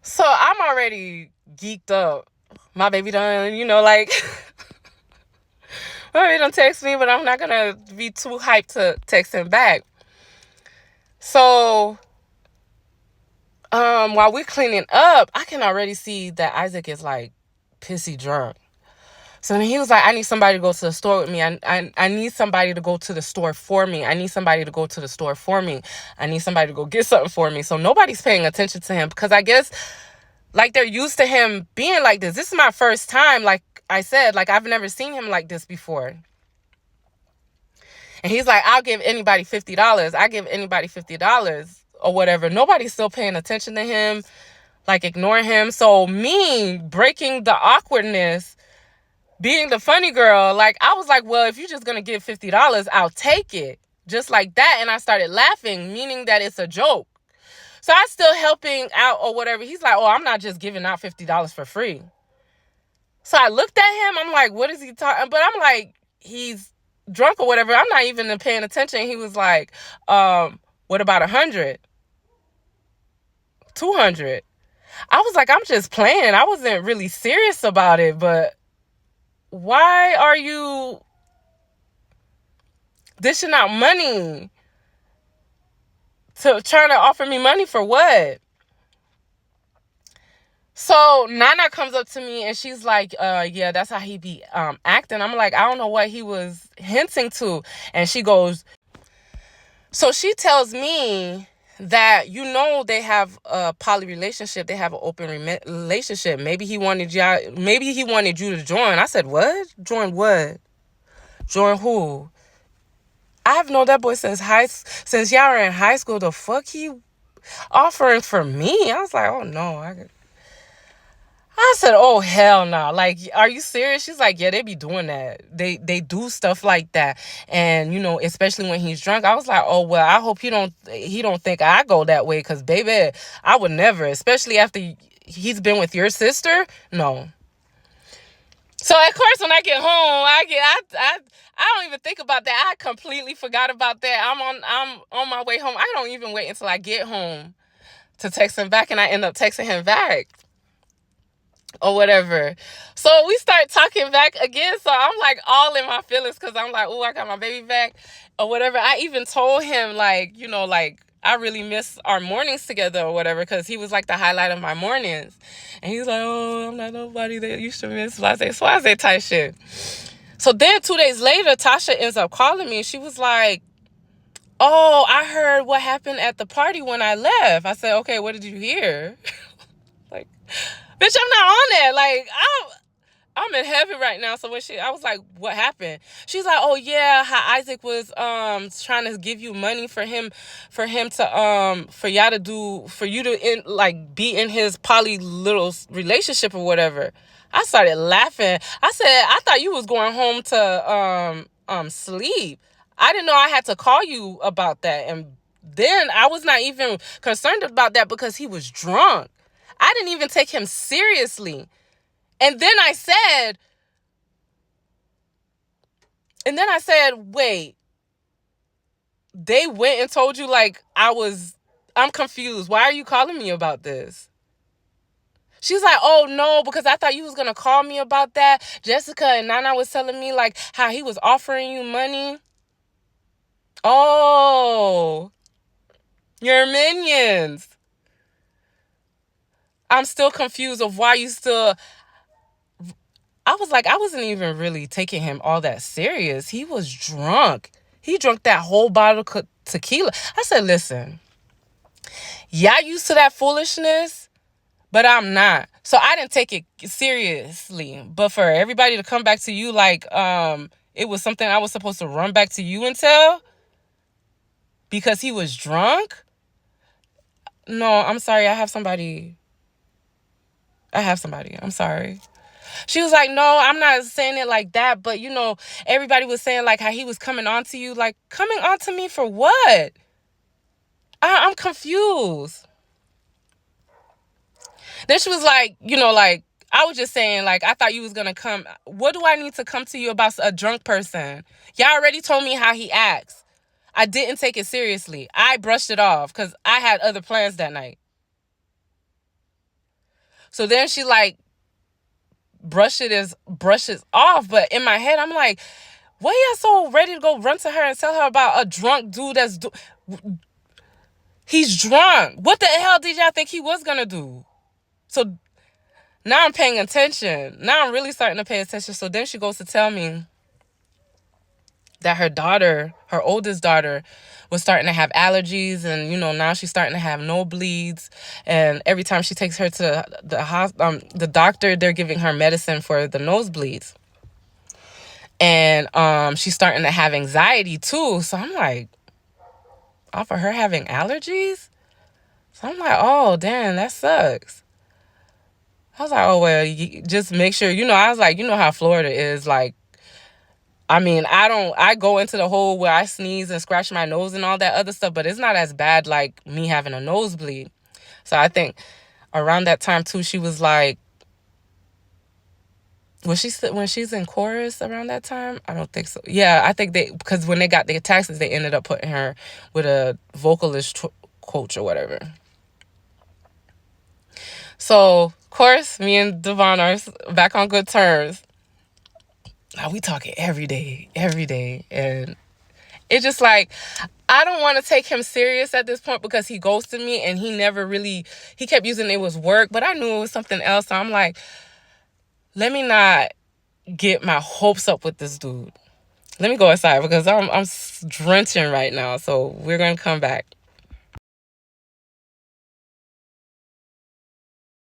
So I'm already geeked up. My baby done, like, my baby done text me, but I'm not gonna be too hyped to text him back. So, while we're cleaning up, I can already see that Isaac is like pissy drunk. So then he was like, I need somebody to go to the store with me. I need somebody to go to the store for me. I need somebody to go to the store for me. I need somebody to go get something for me. So nobody's paying attention to him because I guess like they're used to him being like this. This is my first time, like I said, like I've never seen him like this before. And he's like, I'll give anybody $50. I give anybody $50 or whatever. Nobody's still paying attention to him, like ignoring him. So me breaking the awkwardness, being the funny girl, like I was like, well, if you're just gonna give $50, I'll take it. Just like that. And I started laughing, meaning that it's a joke. So I still helping out or whatever. He's like, oh, I'm not just giving out $50 for free. So I looked at him. I'm like, what is he talking? But I'm like, he's drunk or whatever. I'm not even paying attention. He was like, what about 100? 200? I was like, I'm just playing. I wasn't really serious about it. But why are you dishing out money? Trying to offer me money for what? So Nana comes up to me and she's like, yeah, that's how he be acting. I'm like, I don't know what he was hinting to. And she goes, so she tells me that, they have a poly relationship. They have an open relationship. Maybe he wanted you to join. I said, what? Join what? Join who? I've known that boy since y'all were in high school. The fuck he offering for me? I was like, oh no, I said, oh, hell no. Nah. Like, are you serious? She's like, yeah, they be doing that. They do stuff like that. And, especially when he's drunk. I was like, oh, well, I hope he don't think I go that way. Because, baby, I would never. Especially after he's been with your sister. No. So, of course, when I get home, I don't even think about that. I completely forgot about that. I'm on my way home. I don't even wait until I get home to text him back. And I end up texting him back. Or whatever. So we start talking back again. So I'm like all in my feelings because I'm like, oh, I got my baby back or whatever. I even told him like, I really miss our mornings together or whatever because he was like the highlight of my mornings. And he's like, oh, I'm not nobody that you should miss. Swaze type shit. So then 2 days later, Tasha ends up calling me. She was like, oh, I heard what happened at the party when I left. I said, okay, what did you hear? Like, bitch, I'm not on that. Like, I'm in heaven right now. So I was like, what happened? She's like, oh yeah, how Isaac was trying to give you money for you to be in his poly little relationship or whatever. I started laughing. I said, I thought you was going home to sleep. I didn't know I had to call you about that. And then I was not even concerned about that because he was drunk. I didn't even take him seriously. And then I said, wait, they went and told you like I'm confused. Why are you calling me about this? She's like, oh no, because I thought you was going to call me about that. Jessica and Nana was telling me like how he was offering you money. Oh, your minions. I'm still confused of why you still... I was like, I wasn't even really taking him all that serious. He was drunk. He drank that whole bottle of tequila. I said, listen, y'all used to that foolishness, but I'm not. So I didn't take it seriously. But for everybody to come back to you like it was something I was supposed to run back to you and tell because he was drunk? No, I'm sorry. I have somebody. I'm sorry. She was like, no, I'm not saying it like that. But, everybody was saying like how he was coming on to you. Like, coming on to me for what? I'm confused. Then she was like, I was just saying, like, I thought you was going to come. What do I need to come to you about a drunk person? Y'all already told me how he acts. I didn't take it seriously. I brushed it off because I had other plans that night. So then she like brushes off. But in my head, I'm like, why y'all so ready to go run to her and tell her about a drunk dude he's drunk. What the hell did y'all think he was gonna do? So now I'm paying attention. Now I'm really starting to pay attention. So then she goes to tell me that her oldest daughter, was starting to have allergies, and now she's starting to have nosebleeds, and every time she takes her to the doctor, they're giving her medicine for the nosebleeds, and she's starting to have anxiety too. So I'm like, off of her having allergies. So I'm like, oh damn, that sucks. I was like, oh well, you just make sure, I was like, how Florida is like. I mean, I go into the hole where I sneeze and scratch my nose and all that other stuff, but it's not as bad like me having a nosebleed. So I think around that time too, she was like, when she's in chorus around that time? I don't think so. Yeah, I think because when they got their taxes, they ended up putting her with a vocalist coach or whatever. So, of course, me and Devon are back on good terms. Now we talking every day. And it's just like, I don't want to take him serious at this point because he ghosted me and he kept using it was work, but I knew it was something else. So I'm like, let me not get my hopes up with this dude. Let me go inside because I'm drenching right now. So we're going to come back.